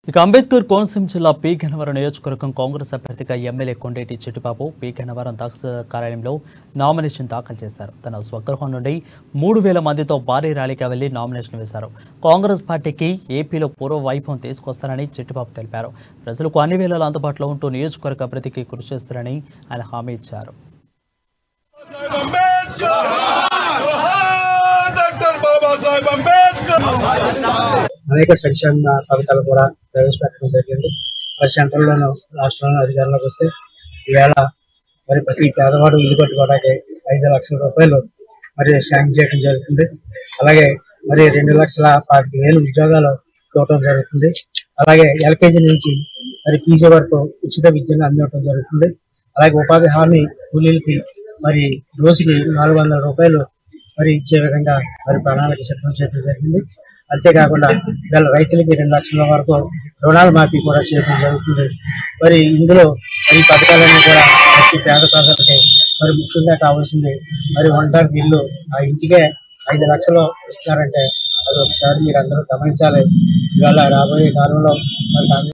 ఇక అంబేద్కర్ కోనసీమ జిల్లా పి గన్నవరం నియోజకవర్గం కాంగ్రెస్ అభ్యర్థిగా ఎమ్మెల్యే కొండేటి చిట్టిబాబు పి గన్నవరం తహసీల్దార్ కార్యాలయంలో నామినేషన్ దాఖలు చేశారు. తన స్వగృహం నుండి 3000 మందితో భారీ ర్యాలీగా వెళ్లి నామినేషన్ వేశారు. కాంగ్రెస్ పార్టీకి ఏపీలో పూర్వ వైభవం తీసుకొస్తారని చిట్టిబాబు తెలిపారు. ప్రజలకు అన్ని వేళలా అందుబాటులో ఉంటూ నియోజకవర్గ అభివృద్ధికి కృషి చేస్తారని ఆయన హామీ ఇచ్చారు. అనేక సంక్షేమ పథకాలు కూడా ప్రవేశపెట్టడం జరిగింది. మరి సెంట్రల్లోనూ రాష్ట్రంలో అధికారంలోకి వస్తే ఈవేళ మరి ప్రతి పేదవాడు ఇల్లు కట్టుకోవడానికి 5 లక్షల రూపాయలు మరి శాంక్షన్ చేయడం జరుగుతుంది. అలాగే మరి 2,25,000 ఉద్యోగాలు ఇవ్వడం జరుగుతుంది. అలాగే ఎల్కేజీ నుంచి మరి పీజీ వరకు ఉచిత విద్యను అందించడం జరుగుతుంది. అలాగే ఉపాధి హామీ కూలీలకి మరి రోజుకి 400 రూపాయలు మరి ఇచ్చే విధంగా మరి ప్రణాళిక సిద్ధం చేయడం జరిగింది. అంతేకాకుండా వీళ్ళ రైతులకి 2 లక్షల వరకు రుణాల మాఫీ కూడా చేయడం జరుగుతుంది. మరి ఇందులో మరి పథకాలన్నీ కూడా ప్రతి పేద ప్రజలకి మరి ముఖ్యంగా కావాల్సింది మరి ఉండడానికి ఇల్లు. ఆ ఇంటికే 5 లక్షలు ఇస్తారంటే అది ఒకసారి మీరు అందరూ గమనించాలి. ఇవాళ రాబోయే కాలంలో మరి